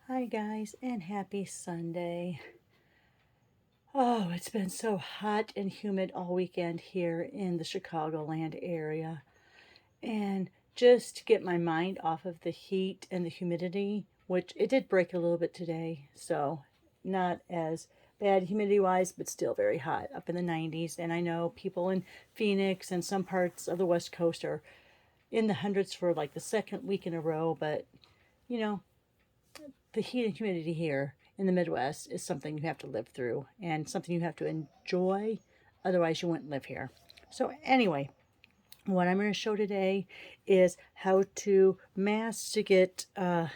Hi guys, and happy Sunday. Oh, it's been so hot and humid all weekend here in the Chicagoland area. And just to get my mind off of the heat and the humidity, which it did break a little bit today, so not as bad humidity wise, but still very hot, up in the 90s. And I know people in Phoenix and some parts of the West Coast are in the hundreds for like the second week in a row, but you know, the heat and humidity here in the Midwest is something you have to live through and something you have to enjoy. Otherwise, you wouldn't live here. So, anyway, what I'm going to show today is how to mask to get a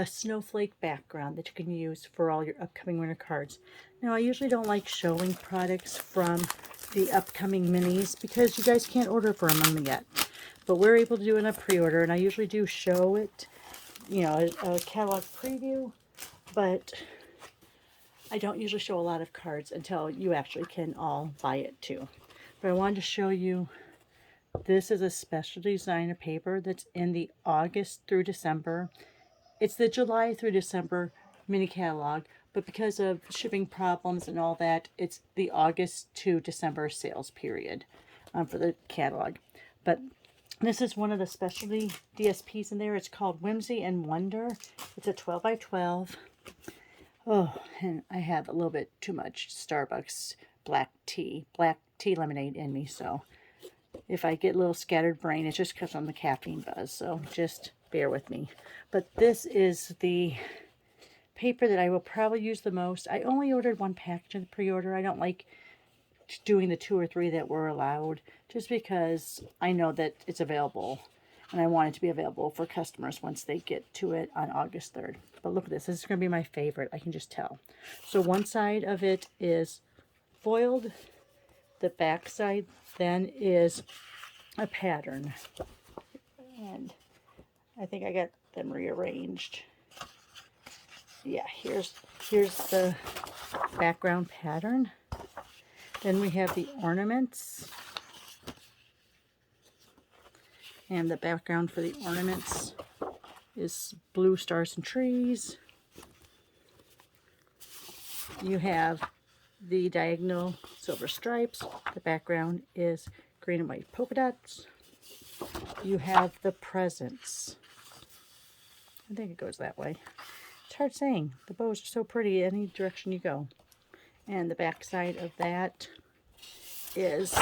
snowflake background that you can use for all your upcoming winter cards. Now, I usually don't like showing products from the upcoming minis because you guys can't order from them yet. But we're able to do it in a pre-order, and I usually do show it, a catalog preview, but I don't usually show a lot of cards until you actually can all buy it too. But I wanted to show you, this is a special designer paper that's in the August through December. It's the July through December mini catalog, but because of shipping problems and all that, it's the August to December sales period for the catalog. But this is one of the specialty DSPs in there. It's called Whimsy and Wonder. It's a 12 by 12. Oh, and I have a little bit too much Starbucks black tea lemonade in me. So if I get a little scattered brain, it's just because I'm the caffeine buzz. So just bear with me. But this is the paper that I will probably use the most. I only ordered one package in the pre-order. I don't like doing the 2 or 3 that were allowed, just because I know that it's available and I want it to be available for customers once they get to it on August 3rd. But look at this. This is going to be my favorite. I can just tell. So one side of it is foiled. The back side then is a pattern. And I think I got them rearranged. Yeah, here's the background pattern. Then we have the ornaments. And the background for the ornaments is blue stars and trees. You have the diagonal silver stripes. The background is green and white polka dots. You have the presents. I think it goes that way. It's hard saying. The bows are so pretty any direction you go. And the back side of that is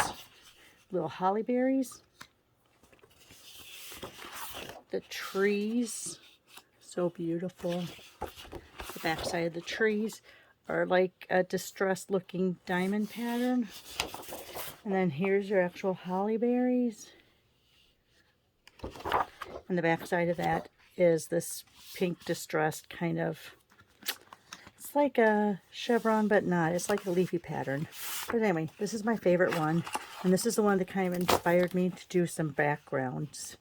little holly berries. The trees, so beautiful. The back side of the trees are like a distressed looking diamond pattern. And then here's your actual holly berries. And the back side of that is this pink distressed kind of, it's like a chevron but not. It's like a leafy pattern. But anyway, this is my favorite one. And this is the one that kind of inspired me to do some backgrounds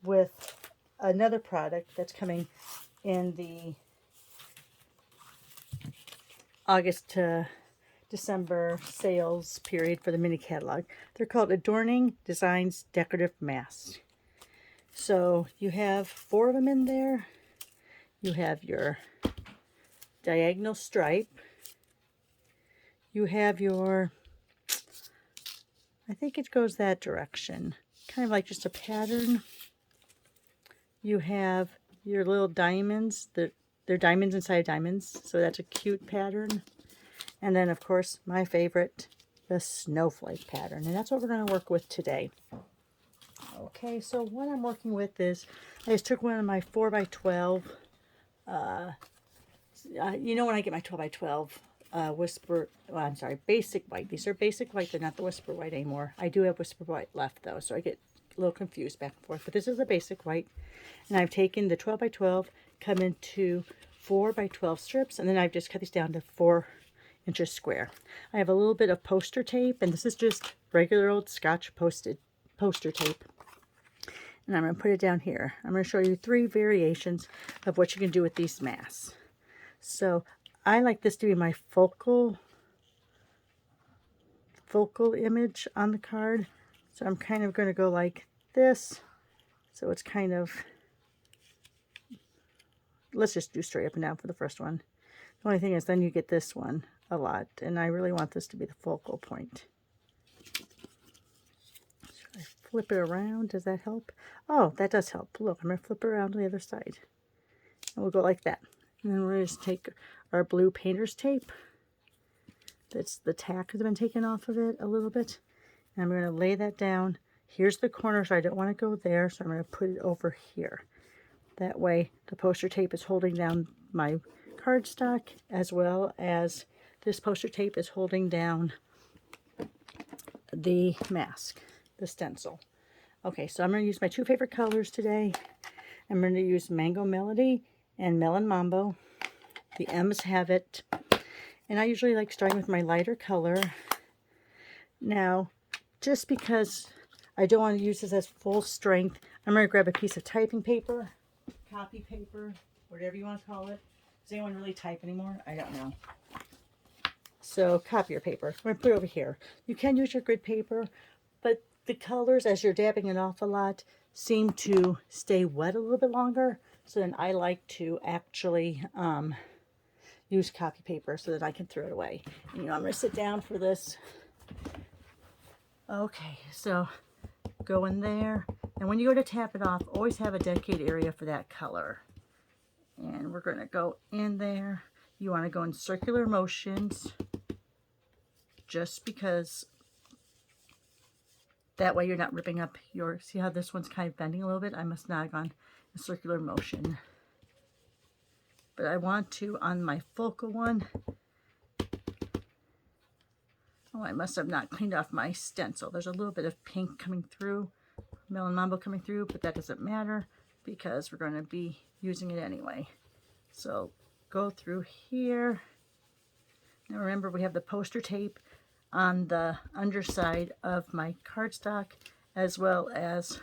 with another product that's coming in the August to December sales period for the mini catalog. They're called Adorning Designs Decorative Masks. So you have 4 of them in there. You have your diagonal stripe. You have your, I think it goes that direction, kind of like just a pattern. You have your little diamonds. They're diamonds inside diamonds, so that's a cute pattern. And then, of course, my favorite, the snowflake pattern. And that's what we're going to work with today. Okay, so what I'm working with is, I just took one of my 4x12. You know when I get my 12x12 Whisper, well, I'm sorry, basic white. These are basic white. They're not the Whisper white anymore. I do have Whisper white left, though, so I get a little confused back and forth. But this is a basic white. And I've taken the 12x12, come into 4x12 strips, and then I've just cut these down to 4 inches square. I have a little bit of poster tape, and this is just regular old Scotch poster tape. And I'm going to put it down here. I'm going to show you 3 variations of what you can do with these masks. So I like this to be my focal image on the card. So I'm kind of going to go like this. So it's kind of let's just do straight up and down for the first one. The only thing is then you get this one a lot, and I really want this to be the focal point. Should I flip it around? Does that help? Oh, that does help. Look, I'm going to flip it around to the other side. And we'll go like that. And then we're going to just take our blue painter's tape. That's the tack has been taken off of it a little bit. And I'm going to lay that down. Here's the corner, so I don't want to go there, so I'm going to put it over here. That way the poster tape is holding down my cardstock, as well as this poster tape is holding down the mask, the stencil. Okay, so I'm going to use my two favorite colors today. I'm going to use Mango Melody and Melon Mambo. The M's have it. And I usually like starting with my lighter color. Now, just because I don't want to use this as full strength, I'm going to grab a piece of typing paper, copy paper, whatever you want to call it. Does anyone really type anymore? I don't know. So, copier paper. I'm going to put it over here. You can use your grid paper, but the colors, as you're dabbing it off a lot, seem to stay wet a little bit longer. So then I like to actually use copy paper so that I can throw it away. And, you know, I'm going to sit down for this. Okay, so go in there. And when you go to tap it off, always have a dedicated area for that color. And we're going to go in there. You want to go in circular motions, just because that way you're not ripping up your, see how this one's kind of bending a little bit? I must not have gone in circular motion. But I want to, on my focal one, oh, I must have not cleaned off my stencil. There's a little bit of pink coming through, Melon Mambo coming through, but that doesn't matter because we're going to be using it anyway. So go through here. Now remember, we have the poster tape on the underside of my cardstock, as well as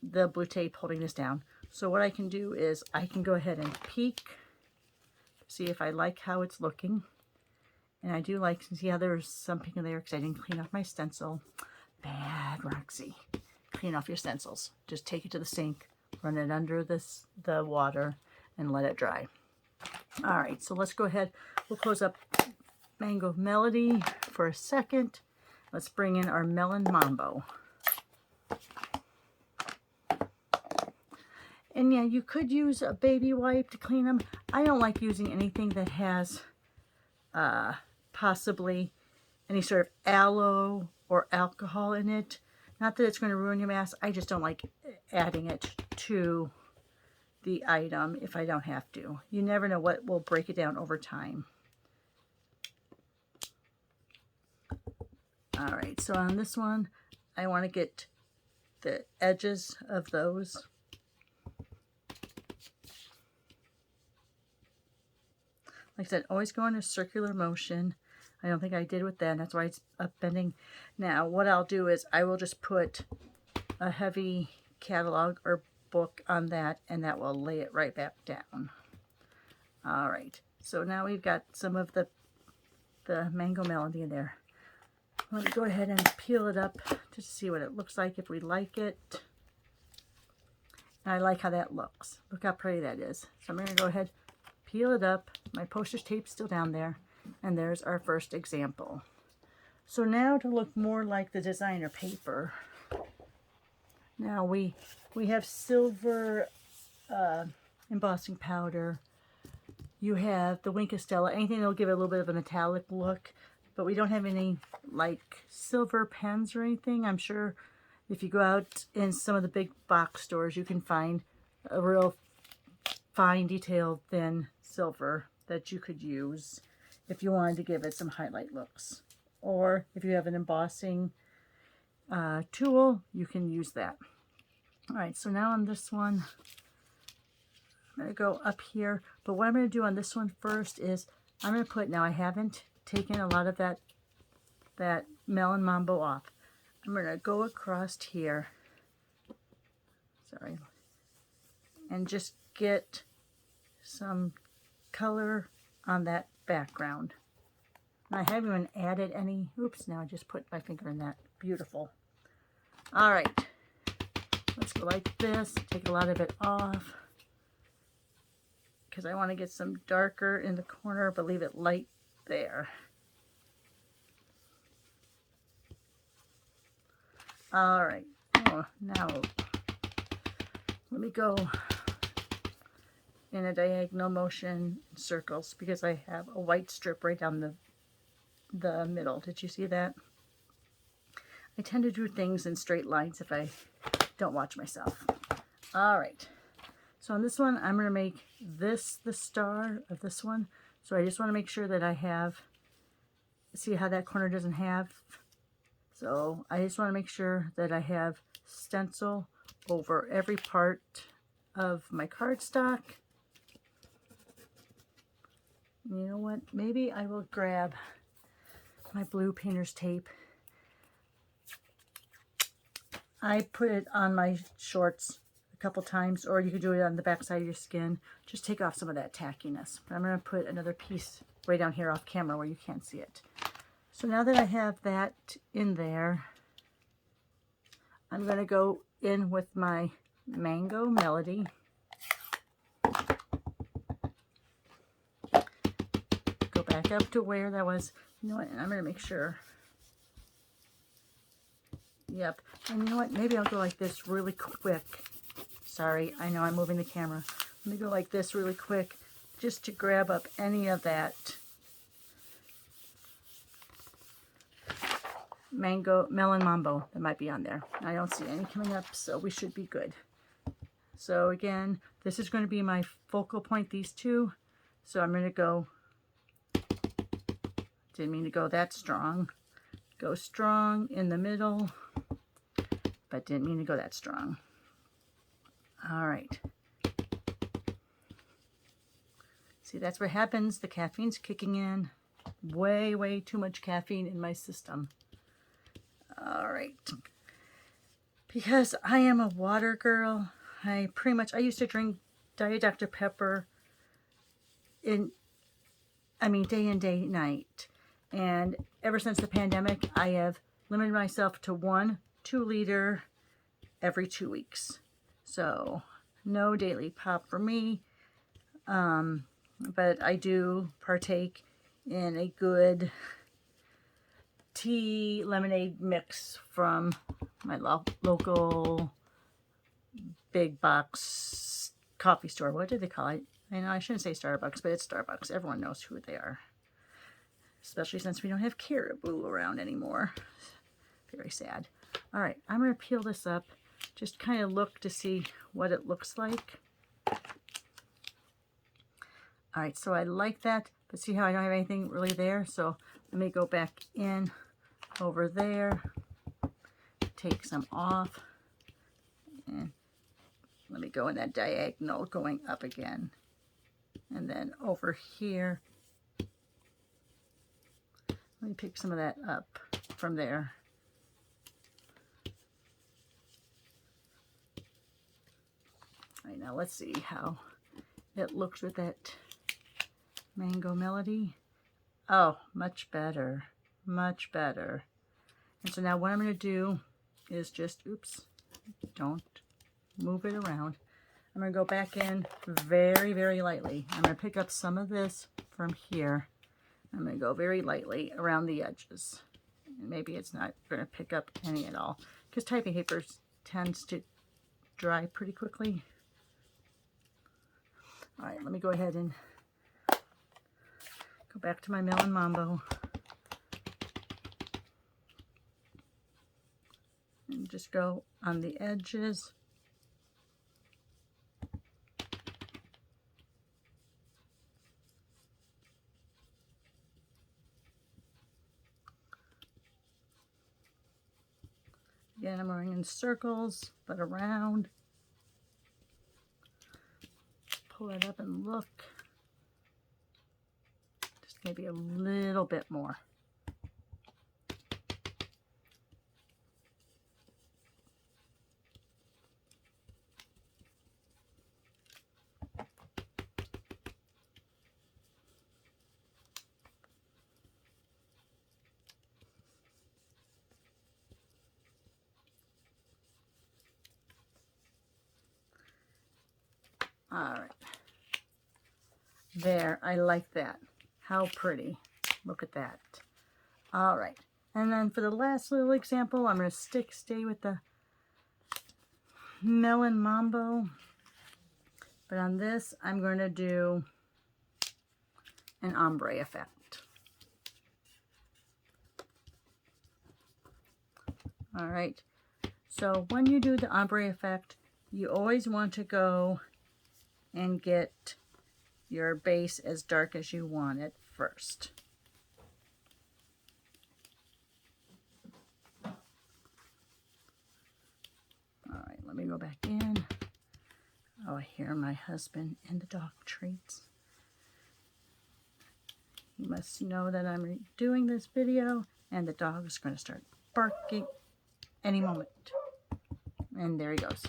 the blue tape holding this down. So what I can do is I can go ahead and peek, see if I like how it's looking. And I do like to see how there's some pink in there because I didn't clean off my stencil. Bad, Roxy. Clean off your stencils. Just take it to the sink, run it under the water, and let it dry. All right, so let's go ahead. We'll close up Mango Melody for a second. Let's bring in our Melon Mambo. And yeah, you could use a baby wipe to clean them. I don't like using anything that has possibly any sort of aloe or alcohol in it. Not that it's going to ruin your mask. I just don't like adding it to the item if I don't have to. You never know what will break it down over time. All right, so on this one, I want to get the edges of those. Like I said, always go in a circular motion. I don't think I did with that. That's why it's up bending. Now, what I'll do is I will just put a heavy catalog or book on that, and that will lay it right back down. All right. So now we've got some of the Mango Melody in there. Let me go ahead and peel it up just to see what it looks like, if we like it. And I like how that looks. Look how pretty that is. So I'm going to go ahead, peel it up. My poster tape's still down there. And there's our first example. So now to look more like the designer paper. Now we have silver embossing powder. You have the Wink of Stella. Anything that'll give it a little bit of a metallic look. But we don't have any like silver pens or anything. I'm sure if you go out in some of the big box stores, you can find a real fine, detailed, thin silver that you could use if you wanted to give it some highlight looks. Or if you have an embossing tool, you can use that. All right, so now on this one, I'm going to go up here. But what I'm going to do on this one first is I'm going to put, now I haven't taken a lot of that Melon Mambo off. I'm going to go across here, sorry, and just get some color on that background. And I haven't even added any, oops, now I just put my finger in that. Beautiful. All right, let's go like this, take a lot of it off. because I want to get some darker in the corner, but leave it light there. All right, oh, now let me go in a diagonal motion circles because I have a white strip right down the middle. Did you see that? I tend to do things in straight lines if I don't watch myself. All right, so on this one, I'm going to make this the star of this one. So I just want to make sure that I have, see how that corner doesn't have? So I just want to make sure that I have stencil over every part of my cardstock. You know what? Maybe I will grab my blue painter's tape. I put it on my shorts a couple times, or you could do it on the back side of your skin. Just take off some of that tackiness. But I'm going to put another piece way down here off camera where you can't see it. So now that I have that in there, I'm going to go in with my Mango Melody. Go back up to where that was. You know what? I'm going to make sure. Yep. And you know what? Maybe I'll go like this really quick. Sorry, I know I'm moving the camera. Let me go like this really quick just to grab up any of that melon mambo that might be on there. I don't see any coming up, so we should be good. So again, this is going to be my focal point, these two. So I'm going to go, didn't mean to go that strong. Go strong in the middle, but didn't mean to go that strong. All right. See, that's what happens. The caffeine's kicking in. Way, way too much caffeine in my system. All right. Because I am a water girl, I used to drink Diet Dr. Pepper day and day, night. And ever since the pandemic, I have limited myself to 1 2-liter every 2 weeks. So no daily pop for me. But I do partake in a good tea lemonade mix from my local big box coffee store. What do they call it? I know I shouldn't say Starbucks, but it's Starbucks. Everyone knows who they are. Especially since we don't have Caribou around anymore. Very sad. All right, I'm going to peel this up. Just kind of look to see what it looks like. All right, so I like that, but see how I don't have anything really there? So let me go back in over there, take some off, and let me go in that diagonal going up again. And then over here, let me pick some of that up from there. All right, now let's see how it looks with that Mango Melody. Oh, much better, much better. And so now what I'm going to do is just, oops, don't move it around. I'm going to go back in very, very lightly. I'm going to pick up some of this from here. I'm going to go very lightly around the edges. And maybe it's not going to pick up any at all, because typing paper tends to dry pretty quickly. All right, let me go ahead and go back to my Melon Mambo. And just go on the edges. Again, I'm going in circles, but around. Pull it up and look. Just maybe a little bit more. All right. There, I like that. How pretty. Look at that. All right. And then for the last little example, I'm going to stay with the Melon Mambo. But on this, I'm going to do an Ombre Effect. All right. So when you do the Ombre Effect, you always want to go and get your base as dark as you want it first. All right, let me go back in. Oh, I hear my husband and the dog treats. He must know that I'm doing this video, and the dog is going to start barking any moment. And there he goes.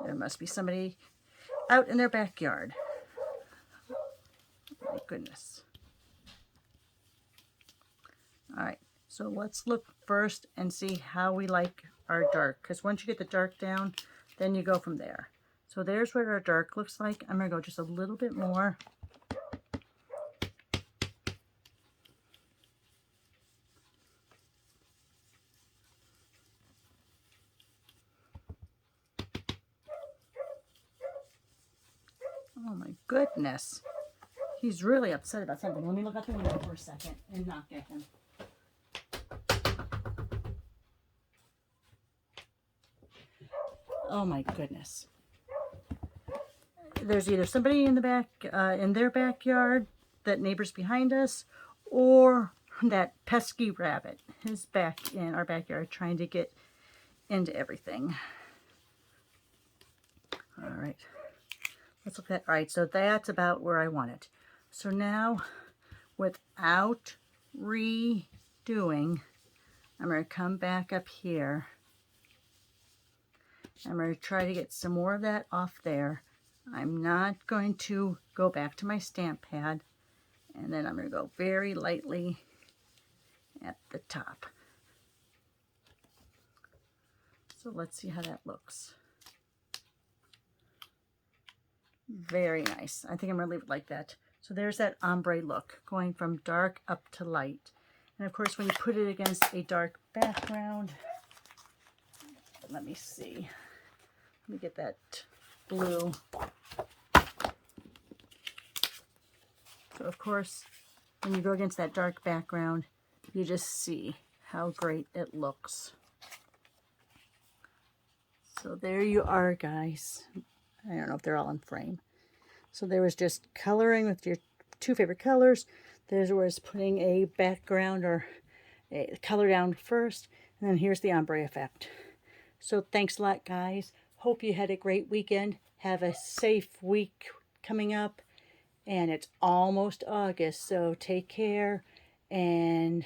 There must be somebody out in their backyard. My goodness. All right, so let's look first and see how we like our dark, because once you get the dark down, then you go from there. So there's what our dark looks like. I'm going to go just a little bit more. Oh my goodness. He's really upset about something. Let me look out the window for a second and knock at him. Oh my goodness. There's either somebody in the back, in their backyard, that neighbor's behind us, or that pesky rabbit is back in our backyard trying to get into everything. All right. Let's look at that. All right, so that's about where I want it. So now, without redoing, I'm going to come back up here. I'm going to try to get some more of that off there. I'm not going to go back to my stamp pad, and then I'm going to go very lightly at the top. So let's see how that looks. Very nice. I think I'm going to leave it like that. So there's that ombre look, going from dark up to light. And of course, when you put it against a dark background, let me see. Let me get that blue. So of course, when you go against that dark background, you just see how great it looks. So there you are, guys. I don't know if they're all in frame. So there was just coloring with your two favorite colors. There was putting a background or a color down first. And then here's the ombre effect. So thanks a lot, guys. Hope you had a great weekend. Have a safe week coming up. And it's almost August, so take care and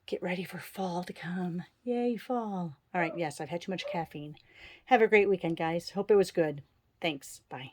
get ready for fall to come. Yay, fall. All right, yes, I've had too much caffeine. Have a great weekend, guys. Hope it was good. Thanks. Bye.